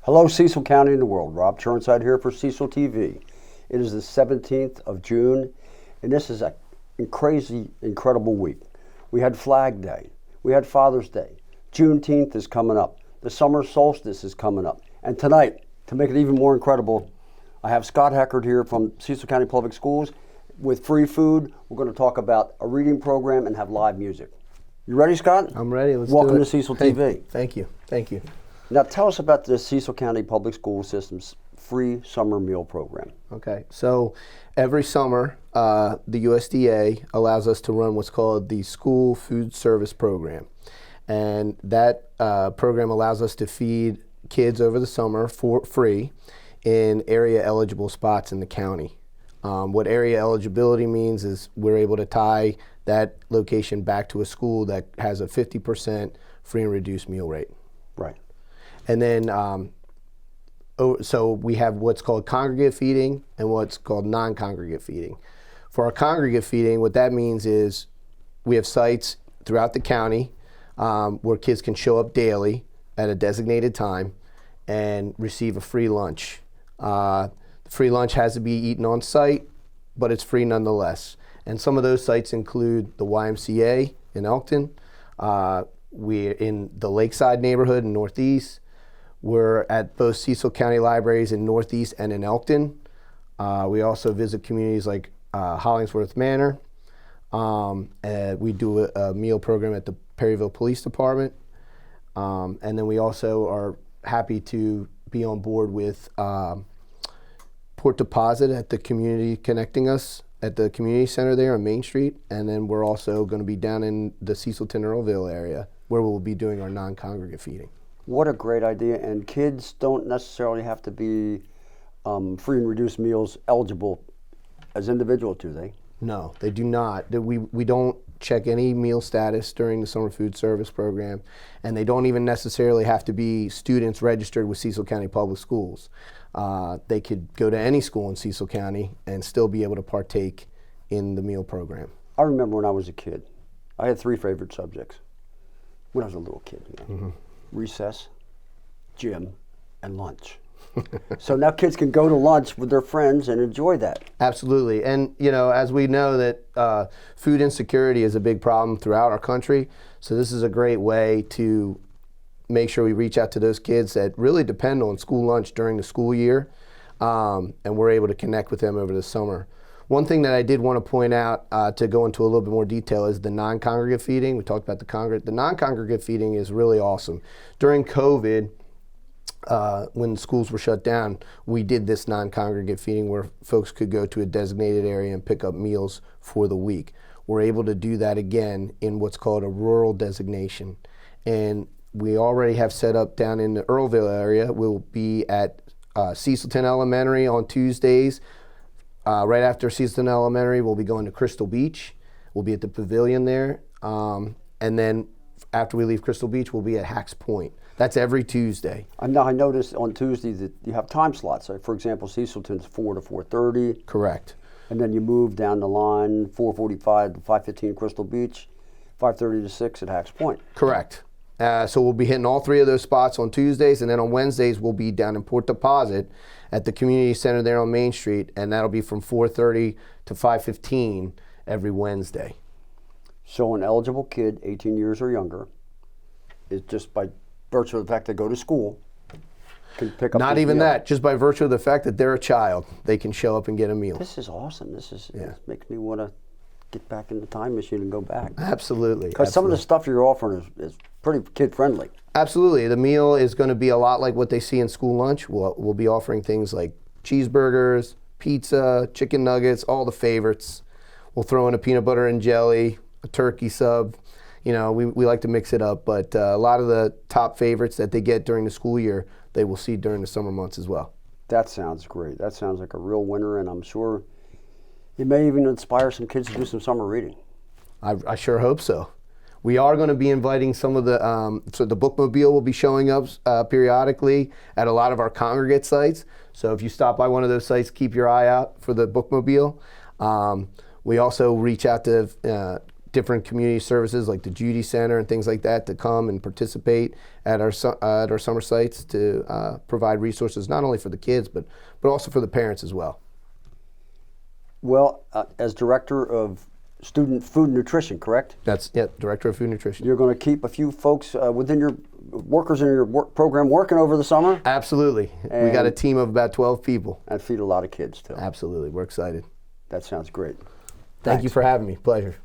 Hello, Cecil County and the world. Rob Churnside here for Cecil TV. It is the 17th of June, and this is a crazy, incredible week. We had Flag Day. We had Father's Day. Juneteenth is coming up. The summer solstice is coming up. And tonight, to make it even more incredible, I have Scott Heckard here from Cecil County Public Schools with free food. We're going to talk about a reading program and have live music. You ready, Scott? I'm ready. Let's Welcome do it. to Cecil TV. Thank you. Thank you. Now tell us about the Cecil County Public School System's free summer meal program. Okay, so every summer, the USDA allows us to run what's called the School Food Service Program. And that program allows us to feed kids over the summer for free in area eligible spots in the county. What area eligibility means is we're able to tie that location back to a school that has a 50% free and reduced meal rate. Right. And then, so we have what's called congregate feeding and what's called non-congregate feeding. For our congregate feeding, what that means is we have sites throughout the county where kids can show up daily at a designated time and receive a free lunch. The free lunch has to be eaten on site, but it's free nonetheless. And some of those sites include the YMCA in Elkton. We're in the Lakeside neighborhood in Northeast. We're at both Cecil County Libraries in Northeast and in Elkton. We also visit communities like Hollingsworth Manor. We do a meal program at the Perryville Police Department. And then we also are happy to be on board with Port Deposit at the community connecting us at the community center there on Main Street. And then we're also going to be down in the Cecilton Earlville area where we'll be doing our non-congregate feeding. What a great idea. And kids don't necessarily have to be free and reduced meals eligible as individuals, do they? No, they do not. We don't check any meal status during the summer food service program, and they don't even necessarily have to be students registered with Cecil County Public Schools. They could go to any school in Cecil County and still be able to partake in the meal program. I remember when I was a kid, I had three favorite subjects when I was a little kid. Recess, gym, and lunch. So now kids can go to lunch with their friends and enjoy that. Absolutely. And, as we know that food insecurity is a big problem throughout our country, so this is a great way to make sure we reach out to those kids that really depend on school lunch during the school year, and we're able to connect with them over the summer. One thing that I did want to point out to go into a little bit more detail is the non-congregate feeding. We talked about the congregate. The non-congregate feeding is really awesome. During COVID, when schools were shut down, we did this non-congregate feeding where folks could go to a designated area and pick up meals for the week. We're able to do that again in what's called a rural designation. And we already have set up down in the Earlville area. We'll be at Cecilton Elementary on Tuesdays. Right after Cecilton Elementary, we'll be going to Crystal Beach. We'll be at the pavilion there. And then after we leave Crystal Beach, we'll be at Hacks Point. That's every Tuesday. Now I noticed on Tuesday that you have time slots. So for example, Cecilton's 4 to 4:30. Correct. And then you move down the line, 4:45 to 5:15 Crystal Beach, 5:30 to 6 at Hacks Point. Correct. So we'll be hitting all three of those spots on Tuesdays, and then on Wednesdays we'll be down in Port Deposit at the community center there on Main Street, and that'll be from 4:30 to 5:15 every Wednesday. So an eligible kid, 18 years or younger, is just by virtue of the fact they go to school, can pick up. Not even that, just by virtue of the fact that they're a child, they can show up and get a meal. This is awesome. This makes me want to get back in the time machine and go back. Absolutely. Because some of the stuff you're offering is pretty kid friendly. Absolutely. The meal is going to be a lot like what they see in school lunch. We'll be offering things like cheeseburgers, pizza, chicken nuggets, all the favorites. We'll throw in a peanut butter and jelly, a turkey sub. We like to mix it up, but a lot of the top favorites that they get during the school year, they will see during the summer months as well. That sounds great. That sounds like a real winner, and I'm sure it may even inspire some kids to do some summer reading. I sure hope so. We are going to be inviting some of the, so the bookmobile will be showing up periodically at a lot of our congregate sites. So if you stop by one of those sites, keep your eye out for the bookmobile. We also reach out to different community services like the Judy Center and things like that to come and participate at our summer sites to provide resources not only for the kids but also for the parents as well. Well, as director of student food and nutrition, correct? That's Director of Food and Nutrition. You're going to keep a few folks within your workers in your program working over the summer? Absolutely. We got a team of about 12 people. And feed a lot of kids too. Absolutely. We're excited. That sounds great. Thank you for having me. Pleasure.